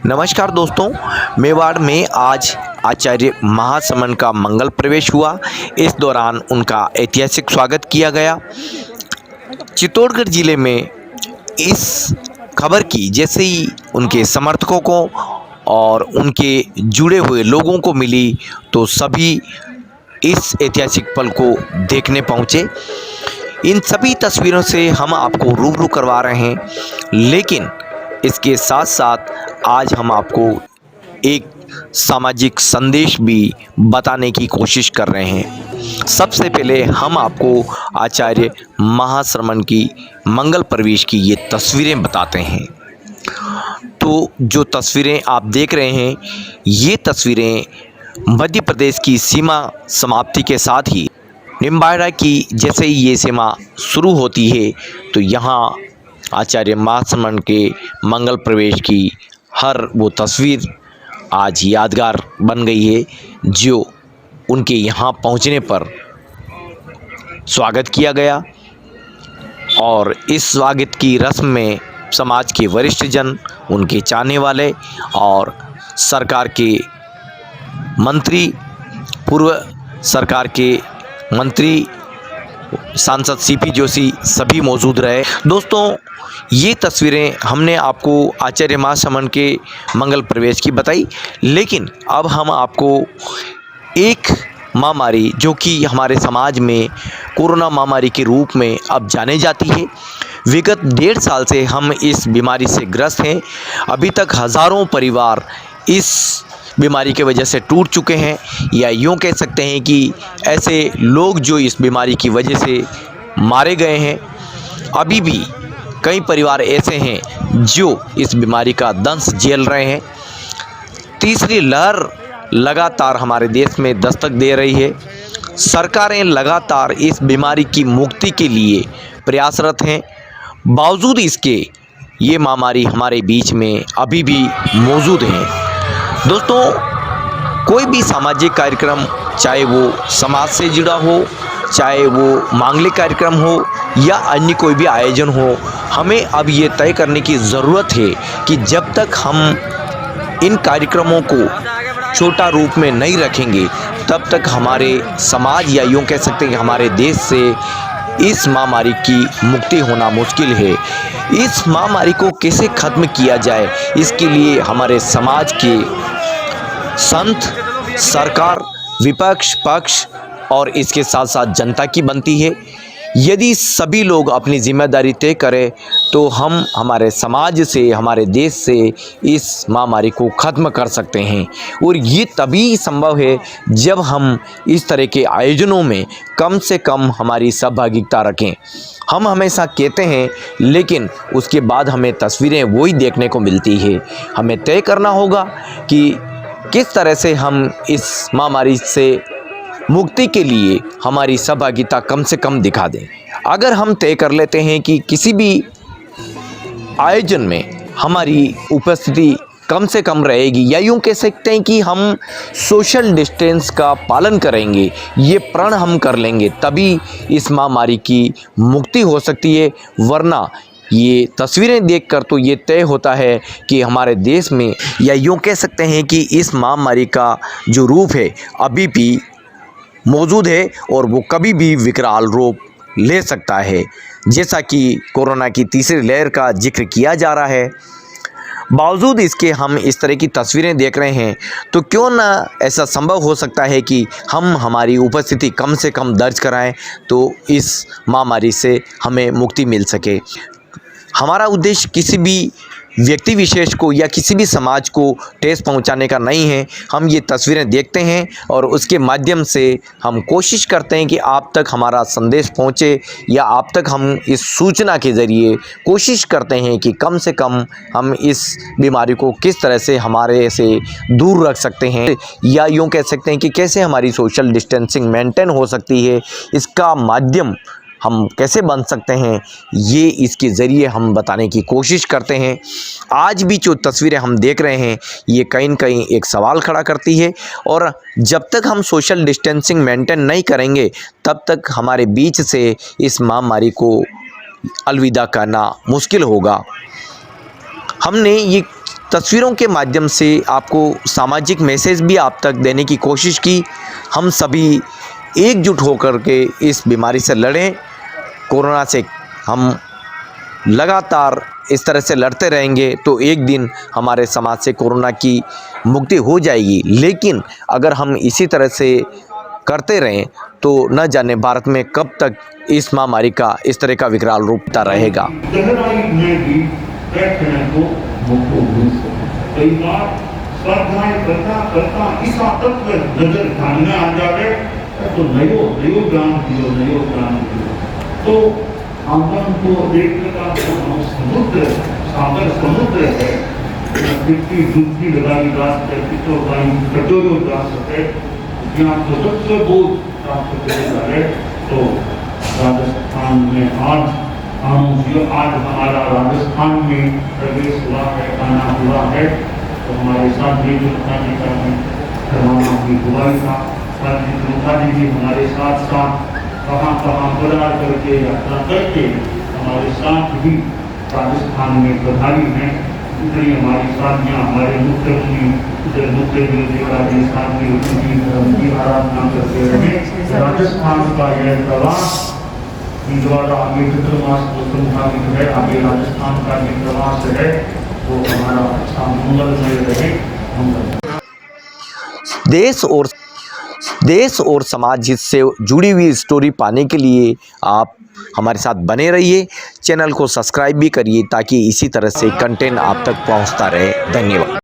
नमस्कार दोस्तों, मेवाड़ में आज आचार्य महासमन का मंगल प्रवेश हुआ। इस दौरान उनका ऐतिहासिक स्वागत किया गया। चित्तौड़गढ़ जिले में इस खबर की जैसे ही उनके समर्थकों को और उनके जुड़े हुए लोगों को मिली तो सभी इस ऐतिहासिक पल को देखने पहुँचे। इन सभी तस्वीरों से हम आपको रूबरू करवा रहे हैं, लेकिन इसके साथ साथ आज हम आपको एक सामाजिक संदेश भी बताने की कोशिश कर रहे हैं। सबसे पहले हम आपको आचार्य महाश्रमण की मंगल प्रवेश की ये तस्वीरें बताते हैं। तो जो तस्वीरें आप देख रहे हैं, ये तस्वीरें मध्य प्रदेश की सीमा समाप्ति के साथ ही निम्बाड़ा की जैसे ही ये सीमा शुरू होती है तो यहाँ आचार्य महाश्रमण के मंगल प्रवेश की हर वो तस्वीर आज यादगार बन गई है, जो उनके यहाँ पहुँचने पर स्वागत किया गया। और इस स्वागत की रस्म में समाज के वरिष्ठ जन, उनके चाहने वाले और सरकार के मंत्री, पूर्व सरकार के मंत्री, सांसद सीपी जोशी सभी मौजूद रहे। दोस्तों, ये तस्वीरें हमने आपको आचार्य महाश्रमण के मंगल प्रवेश की बताई, लेकिन अब हम आपको एक महामारी जो कि हमारे समाज में कोरोना महामारी के रूप में अब जाने जाती है। विगत 1.5 साल से हम इस बीमारी से ग्रस्त हैं। अभी तक हज़ारों परिवार इस बीमारी की वजह से टूट चुके हैं, या यूँ कह सकते हैं कि ऐसे लोग जो इस बीमारी की वजह से मारे गए हैं। अभी भी कई परिवार ऐसे हैं जो इस बीमारी का दंश झेल रहे हैं। तीसरी लहर लगातार हमारे देश में दस्तक दे रही है। सरकारें लगातार इस बीमारी की मुक्ति के लिए प्रयासरत हैं। बावजूद इसके ये महामारी हमारे बीच में अभी भी मौजूद है। दोस्तों, कोई भी सामाजिक कार्यक्रम, चाहे वो समाज से जुड़ा हो, चाहे वो मांगलिक कार्यक्रम हो या अन्य कोई भी आयोजन हो, हमें अब ये तय करने की ज़रूरत है कि जब तक हम इन कार्यक्रमों को छोटा रूप में नहीं रखेंगे, तब तक हमारे समाज या यूँ कह सकते हैं कि हमारे देश से इस महामारी की मुक्ति होना मुश्किल है। इस महामारी को कैसे ख़त्म किया जाए, इसके लिए हमारे समाज के संत, सरकार, विपक्ष, पक्ष और इसके साथ साथ जनता की बनती है। यदि सभी लोग अपनी जिम्मेदारी तय करें तो हम हमारे समाज से, हमारे देश से इस महामारी को ख़त्म कर सकते हैं। और ये तभी संभव है जब हम इस तरह के आयोजनों में कम से कम हमारी सहभागिता रखें। हम हमेशा कहते हैं, लेकिन उसके बाद हमें तस्वीरें वही देखने को मिलती है। हमें तय करना होगा कि किस तरह से हम इस महामारी से मुक्ति के लिए हमारी सहभागिता कम से कम दिखा दें। अगर हम तय कर लेते हैं कि किसी भी आयोजन में हमारी उपस्थिति कम से कम रहेगी, या यूँ कह सकते हैं कि हम सोशल डिस्टेंस का पालन करेंगे, ये प्रण हम कर लेंगे, तभी इस महामारी की मुक्ति हो सकती है। वरना ये तस्वीरें देखकर तो ये तय होता है कि हमारे देश में, या यूँ कह सकते हैं कि इस महामारी का जो रूप है अभी भी मौजूद है और वो कभी भी विकराल रूप ले सकता है। जैसा कि कोरोना की तीसरी लहर का जिक्र किया जा रहा है, बावजूद इसके हम इस तरह की तस्वीरें देख रहे हैं, तो क्यों ना ऐसा संभव हो सकता है कि हम हमारी उपस्थिति कम से कम दर्ज कराएं, तो इस महामारी से हमें मुक्ति मिल सके। हमारा उद्देश्य किसी भी व्यक्ति विशेष को या किसी भी समाज को ठेस पहुंचाने का नहीं है। हम ये तस्वीरें देखते हैं और उसके माध्यम से हम कोशिश करते हैं कि आप तक हमारा संदेश पहुंचे, या आप तक हम इस सूचना के ज़रिए कोशिश करते हैं कि कम से कम हम इस बीमारी को किस तरह से हमारे से दूर रख सकते हैं, या यूँ कह सकते हैं कि कैसे हमारी सोशल डिस्टेंसिंग मेंटेन हो सकती है, इसका माध्यम हम कैसे बन सकते हैं, ये इसके ज़रिए हम बताने की कोशिश करते हैं। आज भी जो तस्वीरें हम देख रहे हैं, ये कहीं न कहीं एक सवाल खड़ा करती है, और जब तक हम सोशल डिस्टेंसिंग मेंटेन नहीं करेंगे, तब तक हमारे बीच से इस महामारी को अलविदा करना मुश्किल होगा। हमने ये तस्वीरों के माध्यम से आपको सामाजिक मैसेज भी आप तक देने की कोशिश की। हम सभी एकजुट होकर के इस बीमारी से लड़ें। कोरोना से हम लगातार इस तरह से लड़ते रहेंगे तो एक दिन हमारे समाज से कोरोना की मुक्ति हो जाएगी। लेकिन अगर हम इसी तरह से करते रहें तो न जाने भारत में कब तक इस महामारी का इस तरह का विकराल रूपता रहेगा। कई बार स्पर्धाएं करता इस तत्व नजर ध्यान में आ जाए तो नयो ज्ञान दियो तो आंगन को एक प्रकार समुद्र सागर समुद्र है कितनी डुबकी लगाई जा सके तो कटोरो जा सके यहाँ तो सबसे बोध प्राप्त किया है। तो राजस्थान में आज हमारा राजस्थान में प्रवेश हुआ है, आना हुआ है। तो हमारे साथ भी करवाना भी हुआ था। जी भी हमारे साथ कहाँ पधार करके यात्रा करके हमारे साथ भी राजस्थान में पधारी हैं। इतनी हमारी साथियाँ हमारे मुख्यमंत्री की आराधना करते रहे। राजस्थान का यह प्रवास द्वारा आगे चतुर्मास को संभावित है, आगे राजस्थान का जो प्रवास है वो हमारा अच्छा मंगलमय रहे। देश और समाज से जुड़ी हुई स्टोरी पाने के लिए आप हमारे साथ बने रहिए। चैनल को सब्सक्राइब भी करिए ताकि इसी तरह से कंटेंट आप तक पहुंचता रहे। धन्यवाद।